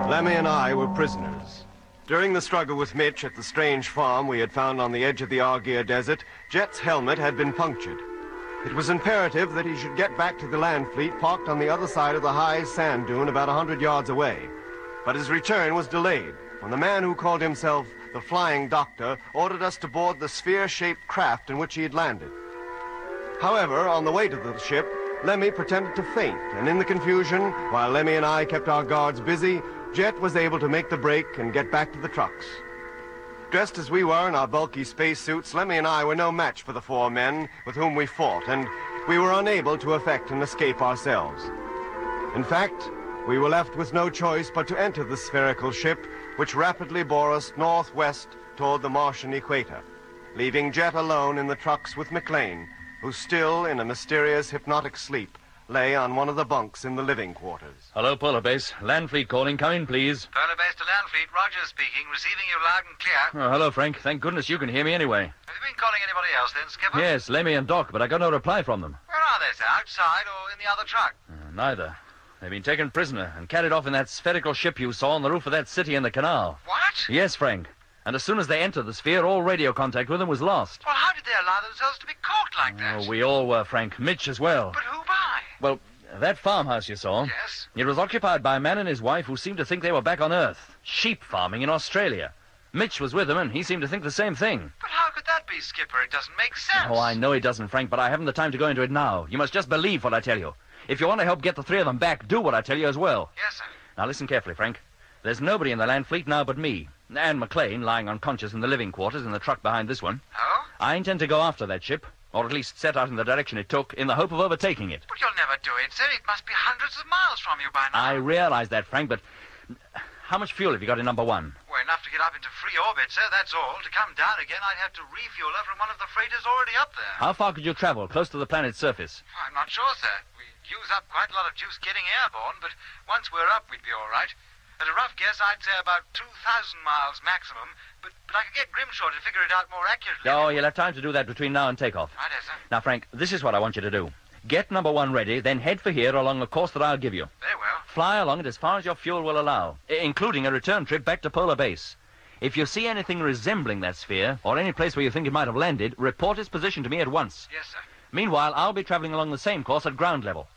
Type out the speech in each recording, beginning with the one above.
Lemmy and I were prisoners. During the struggle with Mitch at the strange farm we had found on the edge of the Argyre Desert, Jet's helmet had been punctured. It was imperative that he should get back to the land fleet parked on the other side of the high sand dune about 100 yards away. But his return was delayed when the man who called himself the Flying Doctor ordered us to board the sphere-shaped craft in which he had landed. However, on the way to the ship, Lemmy pretended to faint, and in the confusion, while Lemmy and I kept our guards busy, Jet was able to make the break and get back to the trucks. Dressed as we were in our bulky spacesuits, Lemmy and I were no match for the four men with whom we fought, and we were unable to effect an escape ourselves. In fact, we were left with no choice but to enter the spherical ship, which rapidly bore us northwest toward the Martian equator, leaving Jet alone in the trucks with McLean, who still, in a mysterious hypnotic sleep, lay on one of the bunks in the living quarters. Hello, Polar Base. Land Fleet calling. Come in, please. Polar Base to Land Fleet. Rogers speaking. Receiving you loud and clear. Oh, hello, Frank. Thank goodness you can hear me anyway. Have you been calling anybody else then, Skipper? Yes, Lemmy and Doc, but I got no reply from them. Where are they, sir? Outside or in the other truck? Neither. They've been taken prisoner and carried off in that spherical ship you saw on the roof of that city in the canal. What? Yes, Frank. And as soon as they entered the sphere, all radio contact with them was lost. Well, how did they allow themselves to be caught like that? Oh, we all were, Frank. Mitch as well. But who by? Well, that farmhouse you saw... Yes? It was occupied by a man and his wife who seemed to think they were back on Earth. Sheep farming in Australia. Mitch was with them, and he seemed to think the same thing. But how could that be, Skipper? It doesn't make sense. Oh, I know it doesn't, Frank, but I haven't the time to go into it now. You must just believe what I tell you. If you want to help get the three of them back, do what I tell you as well. Yes, sir. Now, listen carefully, Frank. There's nobody in the land fleet now but me. And McLean lying unconscious in the living quarters in the truck behind this one. Oh? I intend to go after that ship, or at least set out in the direction it took, in the hope of overtaking it. But you'll never do it, sir. It must be hundreds of miles from you by now. I realize that, Frank, but how much fuel have you got in number one? Well, enough to get up into free orbit, sir, that's all. To come down again, I'd have to refuel her from one of the freighters already up there. How far could you travel, close to the planet's surface? I'm not sure, sir. We use up quite a lot of juice getting airborne, but once we're up, we'd be all right. At a rough guess, I'd say about 2,000 miles maximum, but I could get Grimshaw to figure it out more accurately. Oh, you'll have time to do that between now and takeoff. Right, sir. Now, Frank, this is what I want you to do. Get number one ready, then head for here along a course that I'll give you. Very well. Fly along it as far as your fuel will allow, including a return trip back to Polar Base. If you see anything resembling that sphere, or any place where you think it might have landed, report its position to me at once. Yes, sir. Meanwhile, I'll be traveling along the same course at ground level.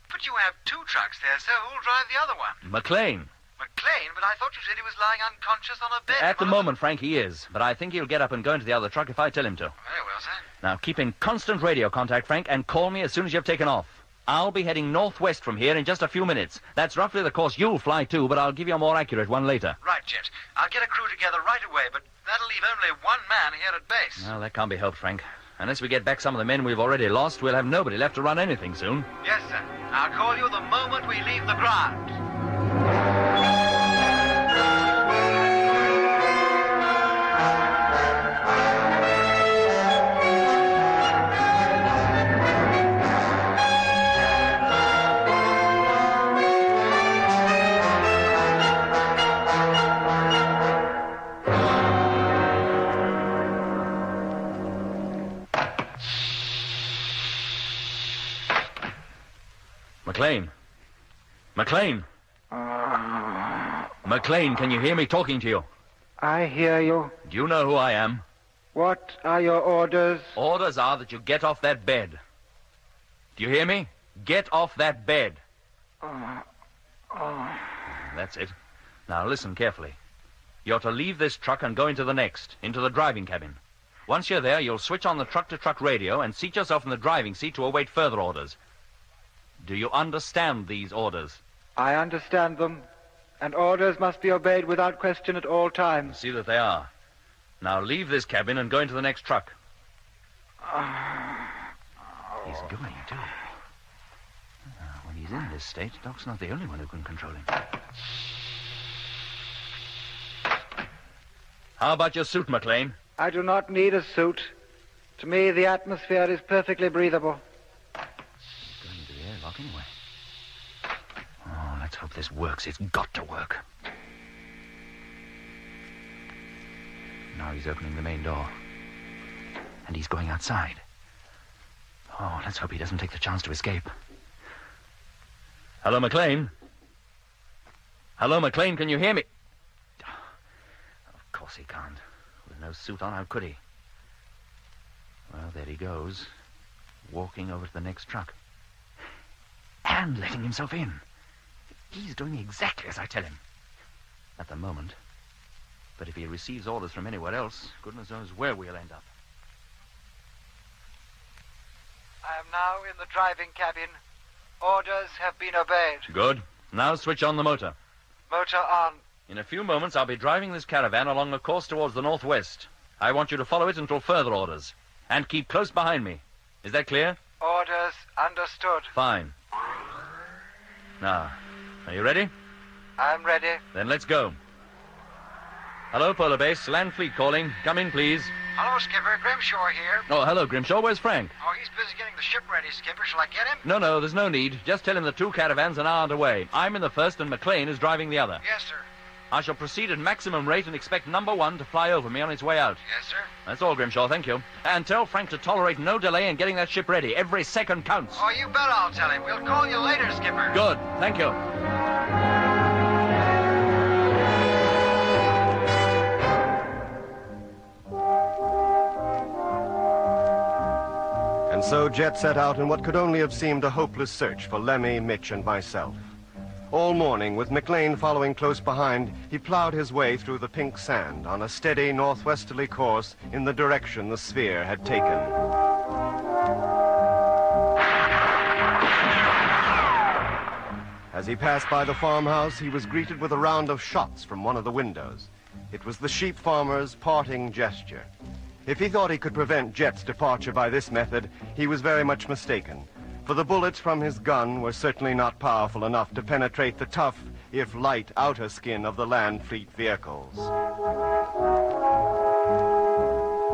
But you have two trucks there, sir. Who'll drive the other one? McLean. McLean? But I thought you said he was lying unconscious on a bed. At the moment, Frank, he is. But I think he'll get up and go into the other truck if I tell him to. Very well, sir. Now, keep in constant radio contact, Frank, and call me as soon as you've taken off. I'll be heading northwest from here in just a few minutes. That's roughly the course you'll fly too, but I'll give you a more accurate one later. Right, Jet. I'll get a crew together right away, but that'll leave only one man here at base. Well, that can't be helped, Frank. Unless we get back some of the men we've already lost, we'll have nobody left to run anything soon. Yes, sir. I'll call you the moment we leave the ground. McLean. McLean. McLean, can you hear me talking to you? I hear you. Do you know who I am? What are your orders? Orders are that you get off that bed. Do you hear me? Get off that bed. That's it. Now listen carefully. You're to leave this truck and go into the next, into the driving cabin. Once you're there, you'll switch on the truck-to-truck radio and seat yourself in the driving seat to await further orders. Do you understand these orders? I understand them, and orders must be obeyed without question at all times. See that they are. Now leave this cabin and go into the next truck. He's going, too. When he's in this state, Doc's not the only one who can control him. How about your suit, McLean? I do not need a suit. To me, the atmosphere is perfectly breathable. Going into the airlock anyway. Oh, let's hope this works. It's got to work. Now he's opening the main door. And he's going outside. Oh, let's hope he doesn't take the chance to escape. Hello, McLean? Hello, McLean, can you hear me? Of course he can't. With no suit on, how could he? Well, there he goes, walking over to the next truck. And letting himself in. He's doing exactly as I tell him. At the moment. But if he receives orders from anywhere else, goodness knows where we'll end up. I am now in the driving cabin. Orders have been obeyed. Good. Now switch on the motor. Motor on. In a few moments, I'll be driving this caravan along a course towards the northwest. I want you to follow it until further orders. And keep close behind me. Is that clear? Orders understood. Fine. Now, are you ready? I'm ready. Then let's go. Hello, Polar Base. Land Fleet calling. Come in, please. Hello, Skipper. Grimshaw here. Oh, hello, Grimshaw. Where's Frank? Oh, he's busy getting the ship ready, Skipper. Shall I get him? No, there's no need. Just tell him the two caravans are now underway. I'm in the first and McLean is driving the other. Yes, sir. I shall proceed at maximum rate and expect number one to fly over me on its way out. Yes, sir. That's all, Grimshaw. Thank you. And tell Frank to tolerate no delay in getting that ship ready. Every second counts. Oh, you bet I'll tell him. We'll call you later, Skipper. Good. Thank you. And so Jet set out in what could only have seemed a hopeless search for Lemmy, Mitch, and myself. All morning, with McLean following close behind, he plowed his way through the pink sand on a steady northwesterly course in the direction the sphere had taken. As he passed by the farmhouse, he was greeted with a round of shots from one of the windows. It was the sheep farmer's parting gesture. If he thought he could prevent Jet's departure by this method, he was very much mistaken. For the bullets from his gun were certainly not powerful enough to penetrate the tough, if light, outer skin of the Land Fleet vehicles.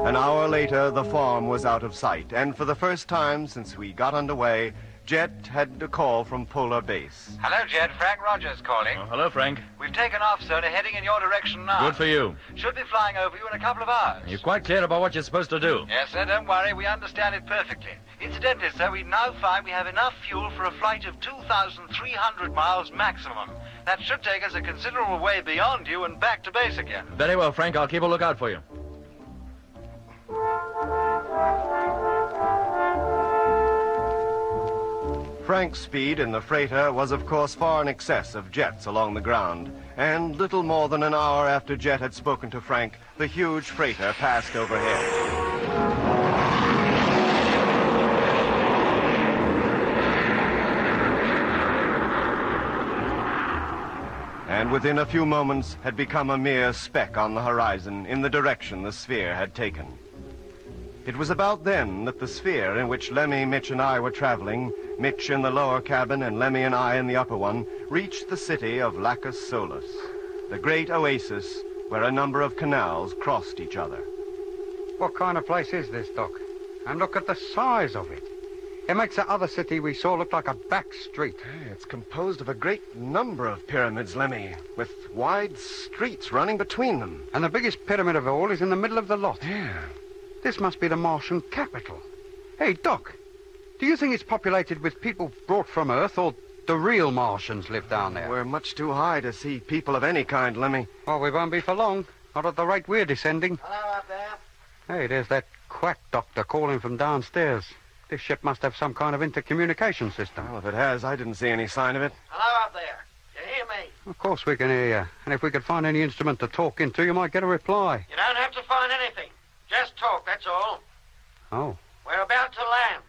An hour later, the farm was out of sight, and for the first time since we got underway, Jet had a call from Polar Base. Hello, Jet. Frank Rogers calling. Oh, hello, Frank. We've taken off, sir, and are heading in your direction now. Good for you. Should be flying over you in a couple of hours. You're quite clear about what you're supposed to do. Yes, sir. Don't worry. We understand it perfectly. Incidentally, sir, we now find we have enough fuel for a flight of 2,300 miles maximum. That should take us a considerable way beyond you and back to base again. Very well, Frank. I'll keep a lookout for you. Frank's speed in the freighter was, of course, far in excess of Jet's along the ground, and little more than an hour after Jet had spoken to Frank, the huge freighter passed overhead. And within a few moments had become a mere speck on the horizon in the direction the sphere had taken. It was about then that the sphere in which Lemmy, Mitch, and I were traveling, Mitch in the lower cabin and Lemmy and I in the upper one, reached the city of Lacus Solus, the great oasis where a number of canals crossed each other. What kind of place is this, Doc? And look at the size of it. It makes that other city we saw look like a back street. It's composed of a great number of pyramids, Lemmy, with wide streets running between them. And the biggest pyramid of all is in the middle of the lot. Yeah. This must be the Martian capital. Hey, Doc, do you think it's populated with people brought from Earth, or the real Martians live down there? We're much too high to see people of any kind, Lemmy. Well, we won't be for long. Not at the rate we're descending. Hello up there. Hey, there's that quack doctor calling from downstairs. This ship must have some kind of intercommunication system. Well, if it has, I didn't see any sign of it. Hello up there. You hear me? Of course we can hear you. And if we could find any instrument to talk into, you might get a reply. You don't have to find anything. Just talk, that's all. Oh. We're about to land.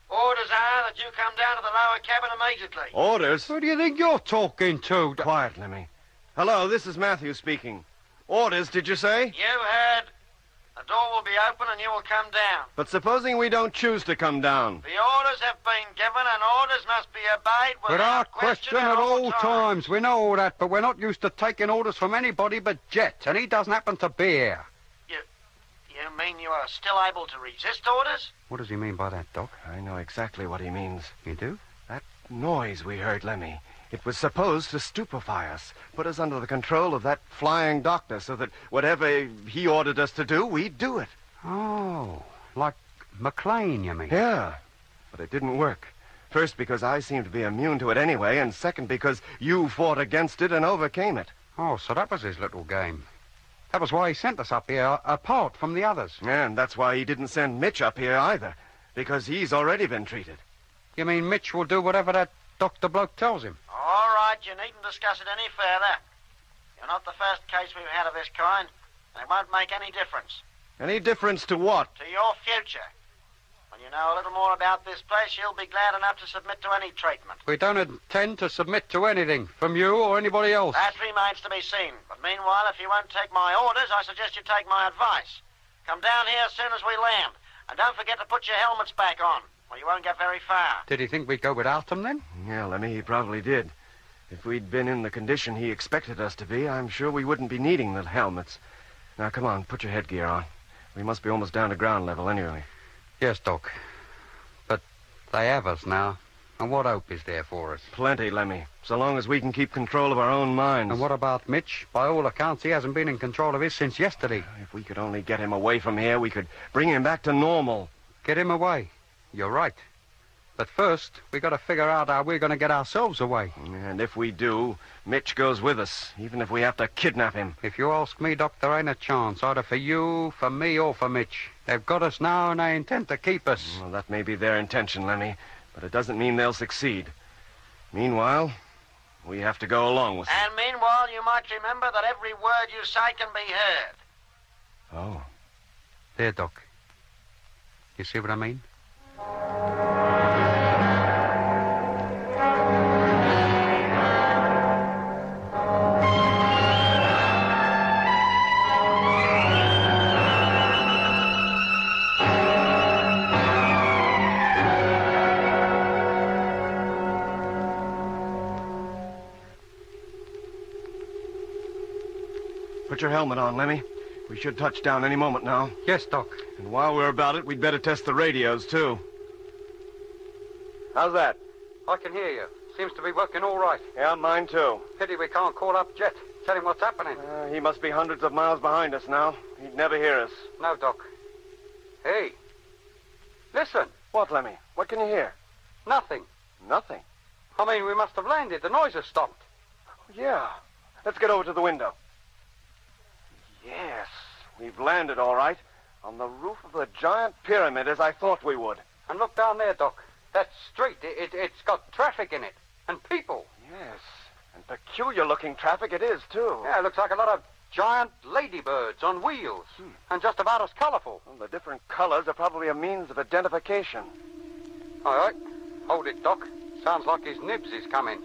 Orders are that you come down to the lower cabin immediately. Orders? Who do you think you're talking to? Quiet, Lemmy. Hello, this is Matthew speaking. Orders, did you say? You heard. The door will be open and you will come down. But supposing we don't choose to come down? The orders have been given and orders must be obeyed Without question at all times. We know all that, but we're not used to taking orders from anybody but Jet, and he doesn't happen to be here. You mean you are still able to resist orders? What does he mean by that, Doc? I know exactly what he means. You do? That noise we heard, Lemmy. It was supposed to stupefy us, put us under the control of that flying doctor so that whatever he ordered us to do, we'd do it. Oh, like McLean, you mean? Yeah, but it didn't work. First, because I seem to be immune to it anyway, and second, because you fought against it and overcame it. Oh, so that was his little game. That was why he sent us up here, apart from the others. And that's why he didn't send Mitch up here either, because he's already been treated. You mean Mitch will do whatever that doctor bloke tells him? All right, you needn't discuss it any further. You're not the first case we've had of this kind, and it won't make any difference. Any difference to what? To your future. When you know a little more about this place, you'll be glad enough to submit to any treatment. We don't intend to submit to anything, from you or anybody else. That remains to be seen. But meanwhile, if you won't take my orders, I suggest you take my advice. Come down here as soon as we land. And don't forget to put your helmets back on, or you won't get very far. Did he think we'd go without them, then? Yeah, Lemmy, he probably did. If we'd been in the condition he expected us to be, I'm sure we wouldn't be needing the helmets. Now, come on, put your headgear on. We must be almost down to ground level anyway. Yes, Doc. But they have us now. And what hope is there for us? Plenty, Lemmy, so long as we can keep control of our own minds. And what about Mitch? By all accounts, he hasn't been in control of his since yesterday. If we could only get him away from here, we could bring him back to normal. Get him away. You're right. But first, we got to figure out how we're going to get ourselves away. And if we do, Mitch goes with us, even if we have to kidnap him. If you ask me, Doc, there ain't a chance, either for you, for me, or for Mitch. They've got us now, and they intend to keep us. Well, that may be their intention, Lemmy, but it doesn't mean they'll succeed. Meanwhile, we have to go along with them. And meanwhile, you might remember that every word you say can be heard. Oh. There, Doc. You see what I mean? Put your helmet on, Lemmy. We should touch down any moment now. Yes, Doc. And while we're about it, we'd better test the radios, too. How's that? I can hear you. Seems to be working all right. Yeah, mine, too. Pity we can't call up Jet. Tell him what's happening. He must be hundreds of miles behind us now. He'd never hear us. No, Doc. Hey. Listen. What, Lemmy? What can you hear? Nothing. Nothing. I mean, we must have landed. The noise has stopped. Yeah. Let's get over to the window. Yes, we've landed all right. On the roof of the giant pyramid, as I thought we would. And look down there, Doc. That street, it's got traffic in it. And people. Yes, and peculiar-looking traffic it is, too. Yeah, it looks like a lot of giant ladybirds on wheels. And just about as colorful. Well, the different colors are probably a means of identification. All right. Hold it, Doc. Sounds like his nibs is coming.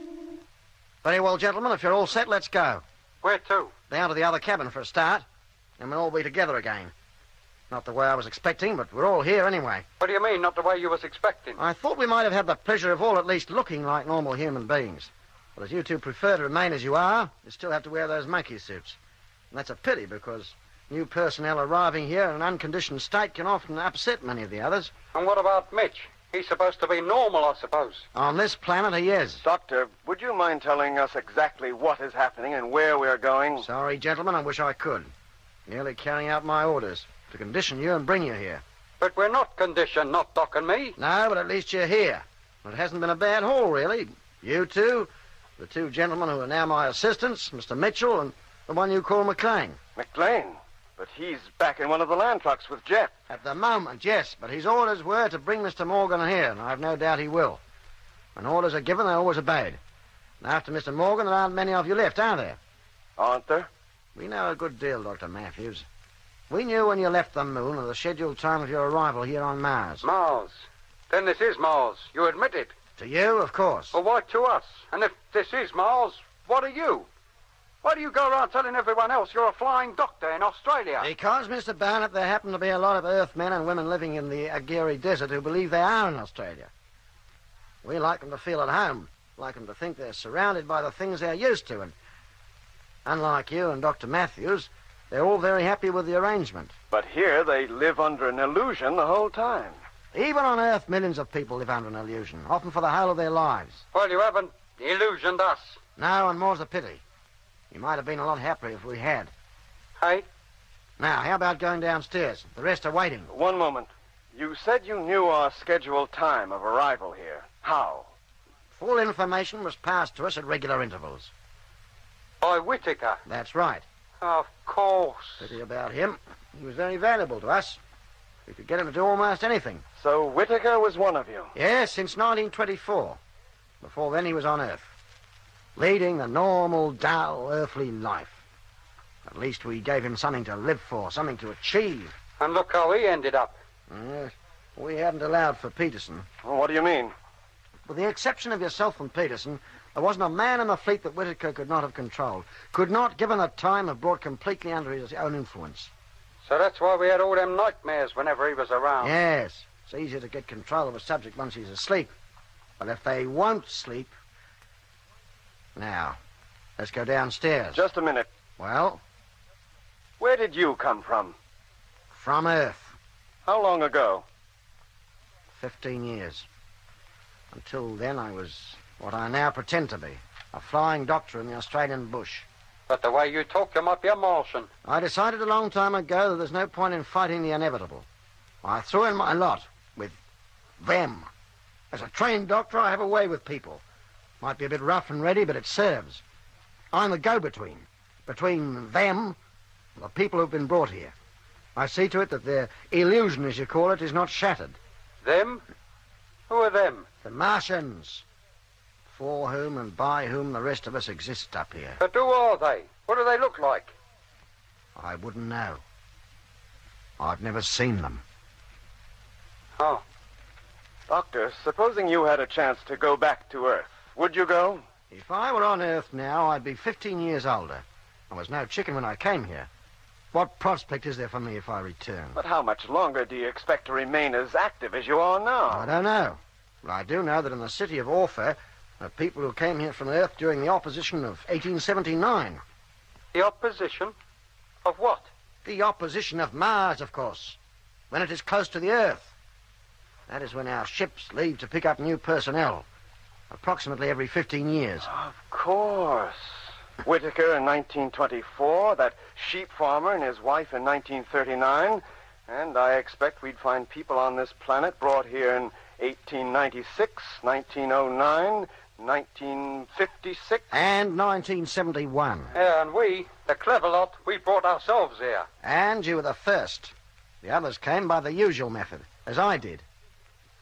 Very well, gentlemen. If you're all set, let's go. Where to? Down to the other cabin for a start, and we'll all be together again. Not the way I was expecting, but we're all here anyway. What do you mean, not the way you was expecting? I thought we might have had the pleasure of all at least looking like normal human beings. But as you two prefer to remain as you are, you still have to wear those monkey suits. And that's a pity, because new personnel arriving here in an unconditioned state can often upset many of the others. And what about Mitch? He's supposed to be normal, I suppose. On this planet, he is. Doctor, would you mind telling us exactly what is happening and where we're going? Sorry, gentlemen, I wish I could. Merely carrying out my orders to condition you and bring you here. But we're not conditioned, not Doc and me. No, but at least you're here. It hasn't been a bad haul, really. You two, the two gentlemen who are now my assistants, Mr. Mitchell and the one you call McLean. McLean? But he's back in one of the land trucks with Jet. At the moment, yes, but his orders were to bring Mr. Morgan here, and I've no doubt he will. When orders are given, they're always obeyed. And after Mr. Morgan, there aren't many of you left, are there? Aren't there? We know a good deal, Dr. Matthews. We knew when you left the moon and the scheduled time of your arrival here on Mars. Mars? Then this is Mars. You admit it. To you, of course. Well, why to us? And if this is Mars, what are you? Why do you go around telling everyone else you're a flying doctor in Australia? Because, Mr. Barnett, there happen to be a lot of Earth men and women living in the Aguirre Desert who believe they are in Australia. We like them to feel at home, like them to think they're surrounded by the things they're used to, and unlike you and Dr. Matthews, they're all very happy with the arrangement. But here they live under an illusion the whole time. Even on Earth, millions of people live under an illusion, often for the whole of their lives. Well, you haven't illusioned us. No, and more's the pity. You might have been a lot happier if we had. Hey? Now, how about going downstairs? The rest are waiting. One moment. You said you knew our scheduled time of arrival here. How? Full information was passed to us at regular intervals. By Whittaker? That's right. Of course. Pity about him. He was very valuable to us. We could get him to do almost anything. So Whittaker was one of you? Yes, since 1924. Before then he was on Earth, leading the normal, dull, earthly life. At least we gave him something to live for, something to achieve. And look how he ended up. We hadn't allowed for Peterson. Well, what do you mean? With the exception of yourself and Peterson, there wasn't a man in the fleet that Whittaker could not have controlled. Could not, given the time, have brought completely under his own influence. So that's why we had all them nightmares whenever he was around. Yes. It's easier to get control of a subject once he's asleep. But if they won't sleep... Now, let's go downstairs. Just a minute. Well? Where did you come from? From Earth. How long ago? 15 years. Until then, I was what I now pretend to be, a flying doctor in the Australian bush. But the way you talk, you might be a Martian. I decided a long time ago that there's no point in fighting the inevitable. I threw in my lot with them. As a trained doctor, I have a way with people. Might be a bit rough and ready, but it serves. I'm the go-between, between them and the people who've been brought here. I see to it that their illusion, as you call it, is not shattered. Them? Who are them? The Martians, for whom and by whom the rest of us exist up here. But who are they? What do they look like? I wouldn't know. I've never seen them. Oh. Doctor, supposing you had a chance to go back to Earth, would you go? If I were on Earth now, I'd be 15 years older. I was no chicken when I came here. What prospect is there for me if I return? But how much longer do you expect to remain as active as you are now? I don't know. But I do know that in the city of Orpha, there are people who came here from Earth during the opposition of 1879. The opposition? Of what? The opposition of Mars, of course. When it is close to the Earth. That is when our ships leave to pick up new personnel. Approximately every 15 years. Of course. Whittaker in 1924, that sheep farmer and his wife in 1939, and I expect we'd find people on this planet brought here in 1896, 1909, 1956. And 1971. Yeah, and we, the clever lot, we brought ourselves here. And you were the first. The others came by the usual method, as I did.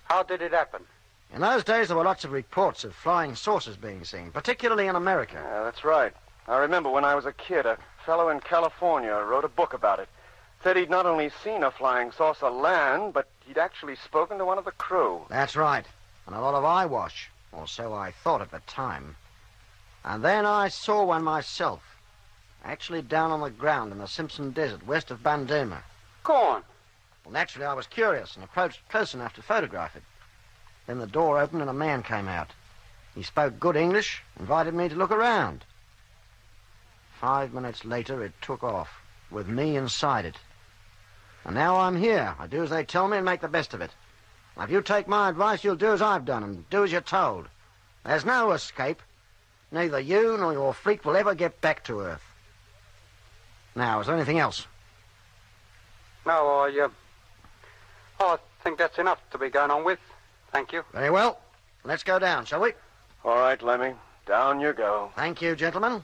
How did it happen? In those days, there were lots of reports of flying saucers being seen, particularly in America. Yeah, that's right. I remember when I was a kid, a fellow in California wrote a book about it. Said he'd not only seen a flying saucer land, but he'd actually spoken to one of the crew. That's right. And a lot of eyewash, or so I thought at the time. And then I saw one myself, actually down on the ground in the Simpson Desert, west of Bandama. Go on. Well, naturally, I was curious and approached close enough to photograph it. Then the door opened and a man came out. He spoke good English, invited me to look around. 5 minutes later, it took off, with me inside it. And now I'm here. I do as they tell me and make the best of it. Now, if you take my advice, you'll do as I've done and do as you're told. There's no escape. Neither you nor your fleet will ever get back to Earth. Now, is there anything else? No, I think that's enough to be going on with. Thank you. Very well. Let's go down, shall we? All right, Lemmy. Down you go. Thank you, gentlemen.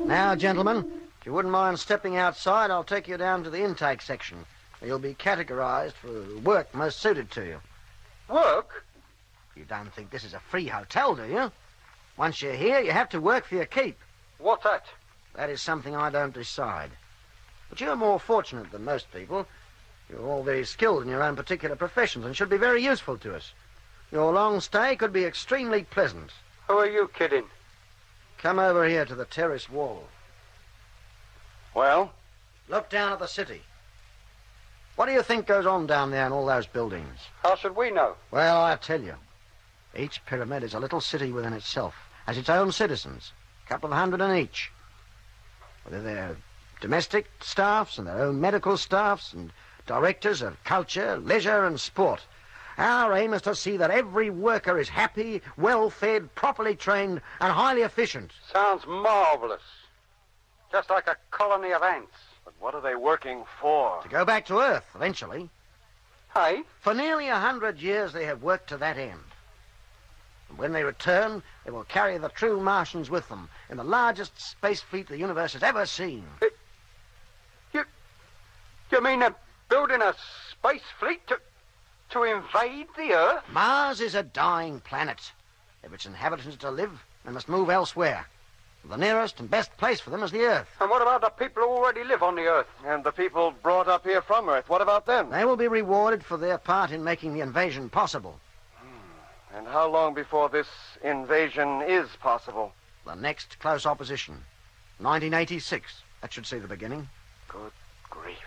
Now, gentlemen, if you wouldn't mind stepping outside, I'll take you down to the intake section, where you'll be categorized for work most suited to you. Work? You don't think this is a free hotel, do you? Once you're here, you have to work for your keep. What's that? That is something I don't decide. But you're more fortunate than most people. You're all very skilled in your own particular professions and should be very useful to us. Your long stay could be extremely pleasant. Who are you kidding? Come over here to the terrace wall. Well? Look down at the city. What do you think goes on down there in all those buildings? How should we know? Well, I tell you. Each pyramid is a little city within itself, has its own citizens, a couple of hundred in each. Whether they're domestic staffs and their own medical staffs and directors of culture, leisure and sport. Our aim is to see that every worker is happy, well-fed, properly trained and highly efficient. Sounds marvellous. Just like a colony of ants. But what are they working for? To go back to Earth, eventually. Hey? For nearly 100 years they have worked to that end. And when they return, they will carry the true Martians with them in the largest space fleet the universe has ever seen. You mean they're building a space fleet to invade the Earth? Mars is a dying planet. If its inhabitants are to live, they must move elsewhere. The nearest and best place for them is the Earth. And what about the people who already live on the Earth? And the people brought up here from Earth, what about them? They will be rewarded for their part in making the invasion possible. And how long before this invasion is possible? The next close opposition. 1986. That should see the beginning. Good grief.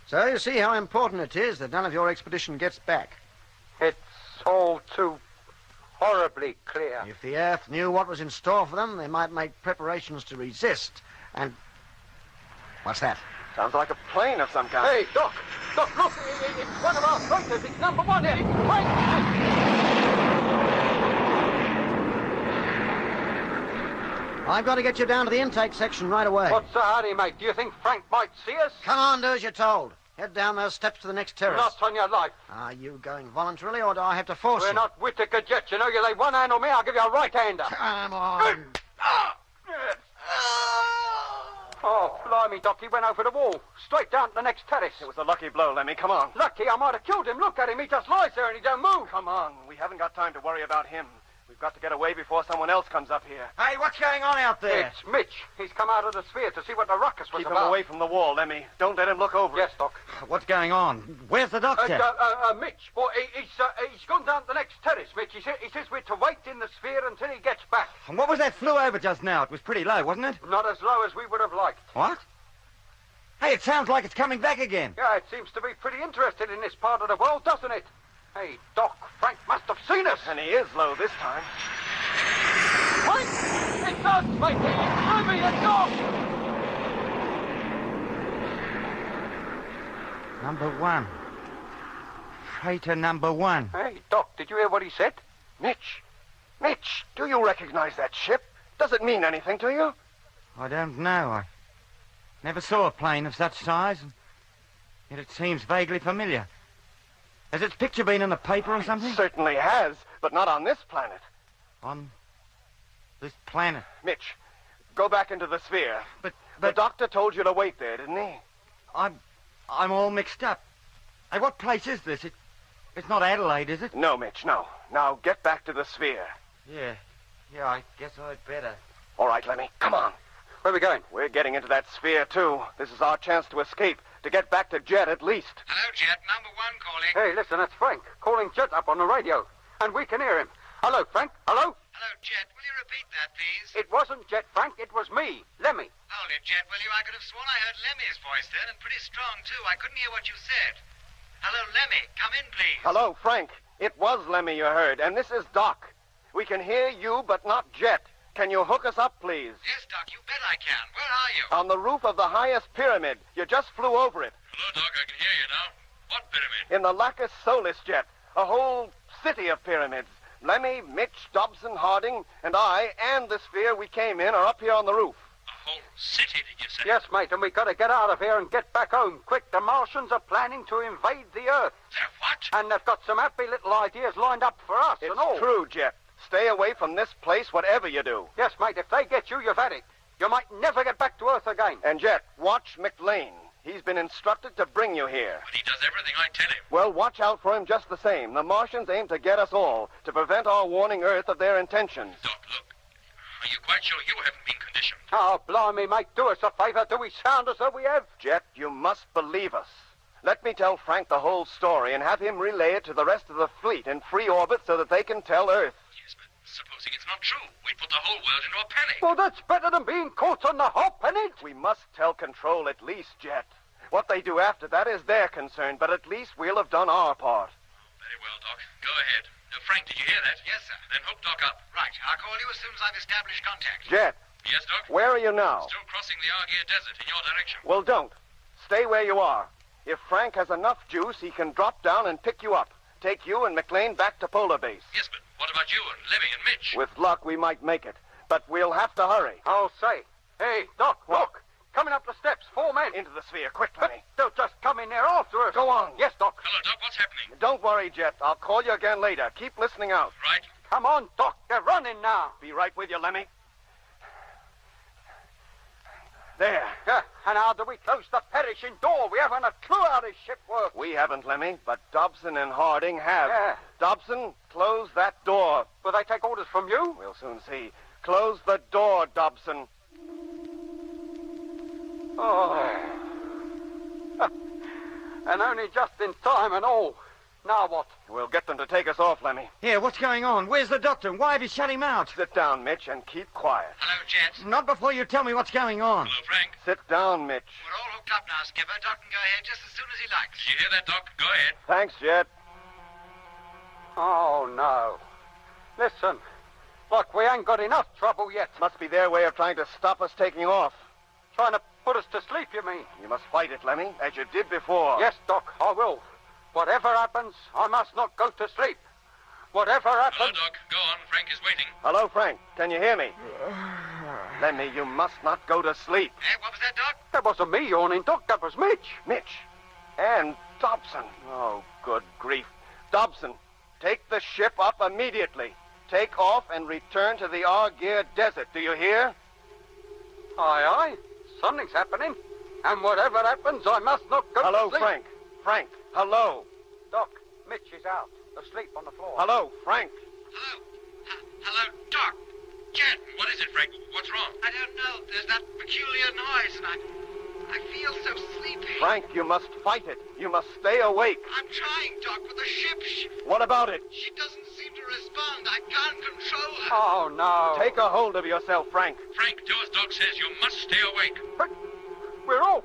So you see how important it is that none of your expedition gets back. It's all too horribly clear. If the Earth knew what was in store for them, they might make preparations to resist. And... what's that? Sounds like a plane of some kind. Hey, Doc! Doc, look! It's one of our freighters. It's number one. It's right. I've got to get you down to the intake section right away. What's the hurry, mate? Do you think Frank might see us? Come on, do as you're told. Head down those steps to the next terrace. Not on your life. Are you going voluntarily, or do I have to force We're you? not Whittaker Jets, you know. You lay one hand on me, I'll give you a right-hander. Come on. Oh, blimey, Doc, he went over the wall. Straight down to the next terrace. It was a lucky blow, Lemmy. Come on. Lucky, I might have killed him. Look at him. He just lies there and he don't move. Come on. We haven't got time to worry about him. We've got to get away before someone else comes up here. Hey, what's going on out there? It's Mitch. He's come out of the sphere to see what the ruckus was Keep about. him away from the wall, Lemmy. Don't let him look over Yes, it. Doc. What's going on? Where's the doctor? Mitch. Well, he's gone down to the next terrace, Mitch. He says we're to wait in the sphere until he gets back. And what was that flew over just now? It was pretty low, wasn't it? Not as low as we would have liked. What? Hey, it sounds like it's coming back again. Yeah, it seems to be pretty interested in this part of the world, doesn't it? Hey, Doc, Frank must have seen us. And he is low this time. Frank! It's us, matey! It's Ruby, the dog! Number one. Freighter number one. Hey, Doc, did you hear what he said? Mitch, do you recognize that ship? Does it mean anything to you? I don't know. I never saw a plane of such size, and yet it seems vaguely familiar. Has its picture been in the paper or something? Certainly has, but not on this planet. On this planet. Mitch, go back into the sphere. But The doctor told you to wait there, didn't he? I'm all mixed up. Hey, what place is this? It's not Adelaide, is it? No, Mitch, no. Now get back to the sphere. Yeah, I guess I'd better. All right, Lemmy, come on. Where are we going? We're getting into that sphere, too. This is our chance to escape, to get back to Jet at least. Hello, Jet. Number one calling. Hey, listen, that's Frank, calling Jet up on the radio. And we can hear him. Hello, Frank. Hello? Hello, Jet. Will you repeat that, please? It wasn't Jet, Frank. It was me, Lemmy. Hold it, Jet, will you? I could have sworn I heard Lemmy's voice then, and pretty strong, too. I couldn't hear what you said. Hello, Lemmy. Come in, please. Hello, Frank. It was Lemmy you heard, and this is Doc. We can hear you, but not Jet. Can you hook us up, please? Yes, Doc, you bet I can. Where are you? On the roof of the highest pyramid. You just flew over it. Hello, Doc, I can hear you now. What pyramid? In the Lacus Solis, Jet. A whole city of pyramids. Lemmy, Mitch, Dobson, Harding, and I, and the sphere we came in are up here on the roof. A whole city, did you say? Yes, mate, and we got to get out of here and get back home. Quick, the Martians are planning to invade the Earth. They're what? And they've got some happy little ideas lined up for us It's and all. true, Jet. Stay away from this place, whatever you do. Yes, mate, if they get you, you've had it. You might never get back to Earth again. And Jet, watch McLean. He's been instructed to bring you here. But he does everything I tell him. Well, watch out for him just the same. The Martians aim to get us all, to prevent our warning Earth of their intentions. Doc, look. Are you quite sure you haven't been conditioned? Oh, blimey, mate, do us a favor. Do we sound as though we have? Jet, you must believe us. Let me tell Frank the whole story and have him relay it to the rest of the fleet in free orbit so that they can tell Earth. Yes, but supposing it's not true, we'd put the whole world into a panic. Well, that's better than being caught on the hop, isn't it? We must tell Control at least, Jet. What they do after that is their concern, but at least we'll have done our part. Very well, Doc. Go ahead. Frank, did you hear that? Yes, sir. Then hook Doc up. Right. I'll call you as soon as I've established contact. Jet, Yes, Doc? Where are you now? Still crossing the Argier Desert in your direction. Well, don't. Stay where you are. If Frank has enough juice, he can drop down and pick you up. Take you and McLean back to Polar Base. Yes, but what about you and Lemmy and Mitch? With luck, we might make it. But we'll have to hurry. I'll say. Hey, Doc, look. Coming up the steps, 4 men. Into the sphere, quick, Lemmy. They'll just come in there after us. Go on. Yes, Doc. Hello, Doc. What's happening? Don't worry, Jet. I'll call you again later. Keep listening out. Right. Come on, Doc. They're running now. Be right with you, Lemmy. There. And how do we close the perishing door? We haven't a clue how this ship works. We haven't, Lemmy, but Dobson and Harding have. Yeah. Dobson, close that door. Will they take orders from you? We'll soon see. Close the door, Dobson. Oh. And only just in time and all. Now what? We'll get them to take us off, Lemmy. Here, what's going on? Where's the doctor? And why have you shut him out? Sit down, Mitch, and keep quiet. Hello, Jet. Not before you tell me what's going on. Hello, Frank. Sit down, Mitch. We're all hooked up now, Skipper. Doc can go ahead just as soon as he likes. You hear that, Doc? Go ahead. Thanks, Jet. Oh, no. Listen. Look, we ain't got enough trouble yet. Must be their way of trying to stop us taking off. Trying to put us to sleep, you mean? You must fight it, Lemmy, as you did before. Yes, Doc, I will. Whatever happens, I must not go to sleep. Whatever Hello, happens... Doc. Go on. Frank is waiting. Hello, Frank. Can you hear me? Lemmy, you must not go to sleep. What was that, Doc? That wasn't me yawning, Doc. That was Mitch. Mitch. And Dobson. Oh, good grief. Dobson, take the ship up immediately. Take off and return to the Argier Desert. Do you hear? Aye, aye. Something's happening. And whatever happens, I must not go Hello, to sleep. Frank. Frank, hello. Doc, Mitch is out. Asleep on the floor. Hello, Frank. Hello? Hello, Doc. Jet. What is it, Frank? What's wrong? I don't know. There's that peculiar noise, and I feel so sleepy. Frank, you must fight it. You must stay awake. I'm trying, Doc, but the ship, What about it? she doesn't seem to respond. I can't control her. Oh, no. Take a hold of yourself, Frank. Frank, do as Doc says. You must stay awake. But we're off.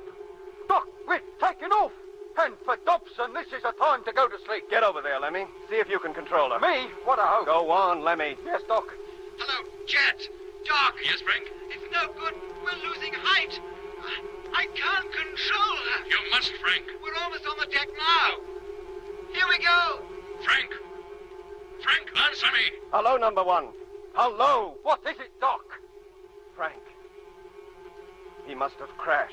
Doc, we're taking off. And for Dobson, this is a time to go to sleep. Get over there, Lemmy. See if you can control her. Me? What a hope. Go on, Lemmy. Yes, Doc. Hello, Jet. Doc. Yes, Frank? It's no good. We're losing height. I can't control her. You must, Frank. We're almost on the deck now. Here we go. Frank! Frank, answer me! Hello, number one. Hello, What is it, Doc? Frank. He must have crashed.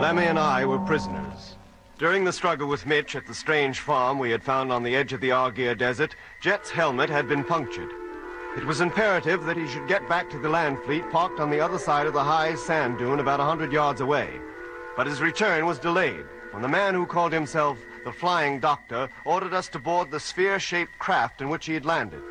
Lemmy and I were prisoners. During the struggle with Mitch at the strange farm we had found on the edge of the Argier Desert, Jet's helmet had been punctured. It was imperative that he should get back to the land fleet parked on the other side of the high sand dune about 100 yards away. But his return was delayed when the man who called himself the Flying Doctor ordered us to board the sphere-shaped craft in which he had landed.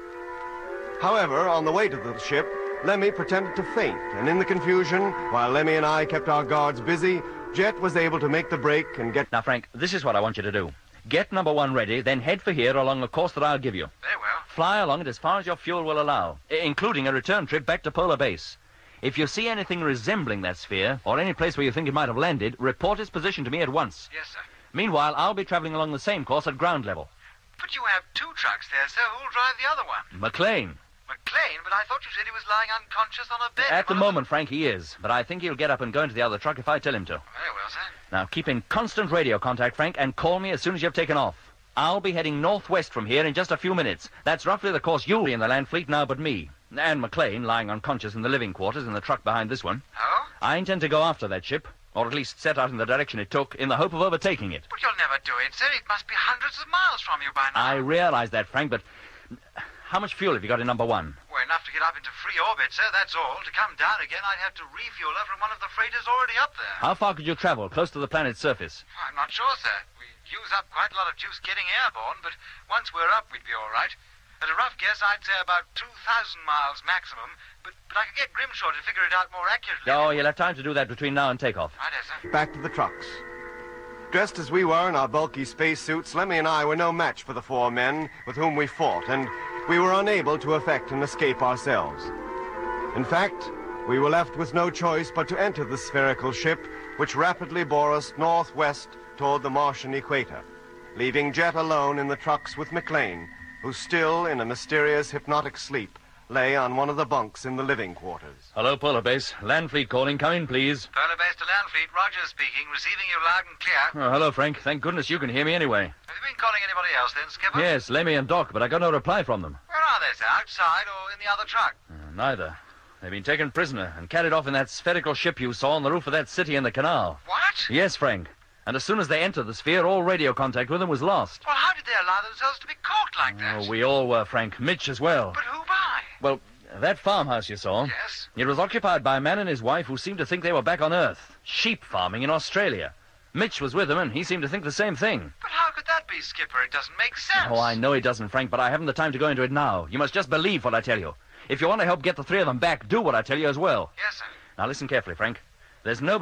However, on the way to the ship, Lemmy pretended to faint, and in the confusion, while Lemmy and I kept our guards busy, Jet was able to make the break and get... Now, Frank, this is what I want you to do. Get number one ready, then head for here along a course that I'll give you. Very well. Fly along it as far as your fuel will allow, including a return trip back to Polar Base. If you see anything resembling that sphere, or any place where you think it might have landed, report its position to me at once. Yes, sir. Meanwhile, I'll be traveling along the same course at ground level. But you have two trucks there, sir. Who'll drive the other one? McLean. McLean? But I thought you said he was lying unconscious on a bed. At the One of moment, Frank, he is. But I think he'll get up and go into the other truck if I tell him to. Very well, sir. Now, keep in constant radio contact, Frank, and call me as soon as you've taken off. I'll be heading northwest from here in just a few minutes. That's roughly the course you'll be in the land fleet now but me. And McLean lying unconscious in the living quarters in the truck behind this one. Oh? I intend to go after that ship, or at least set out in the direction it took, in the hope of overtaking it. But you'll never do it, sir. It must be hundreds of miles from you by now. I realize that, Frank, but how much fuel have you got in number one? Well, enough to get up into free orbit, sir, that's all. To come down again, I'd have to refuel her from one of the freighters already up there. How far could you travel, close to the planet's surface? I'm not sure, sir. We use up quite a lot of juice getting airborne, but once we're up, we'd be all right. At a rough guess, I'd say about 2,000 miles maximum, but I could get Grimshaw to figure it out more accurately. Oh, you'll have time to do that between now and takeoff. Righto, sir. back to the trucks. Dressed as we were in our bulky spacesuits, Lemmy and I were no match for the four men with whom we fought, and we were unable to effect an escape ourselves. In fact, We were left with no choice but to enter the spherical ship, which rapidly bore us northwest toward the Martian equator, leaving Jet alone in the trucks with McLean, who still, in a mysterious hypnotic sleep, lay on one of the bunks in the living quarters. Hello, Polar Base. Land Fleet calling. Come in, please. Polar Base to Land Fleet, Rogers speaking, receiving you loud and clear. Oh, hello, Frank. Thank goodness you can hear me anyway. Have you been calling anybody else then, Skipper? Yes, Lemmy and Doc, but I got no reply from them. Where are they, sir? Outside or in the other truck? Neither. They've been taken prisoner and carried off in that spherical ship you saw on the roof of that city in the canal. What? Yes, Frank. And as soon as they entered the sphere, all radio contact with them was lost. Well, how did they allow themselves to be caught like that? Oh, we all were, Frank. Mitch as well. But who by? Well, that farmhouse you saw. Yes? It was occupied by a man and his wife who seemed to think they were back on Earth. Sheep farming in Australia. Mitch was with them, and he seemed to think the same thing. But how could that be, Skipper? It doesn't make sense. Oh, I know it doesn't, Frank, but I haven't the time to go into it now. You must just believe what I tell you. If you want to help get the three of them back, do what I tell you as well. Yes, sir. Now listen carefully, Frank. There's nobody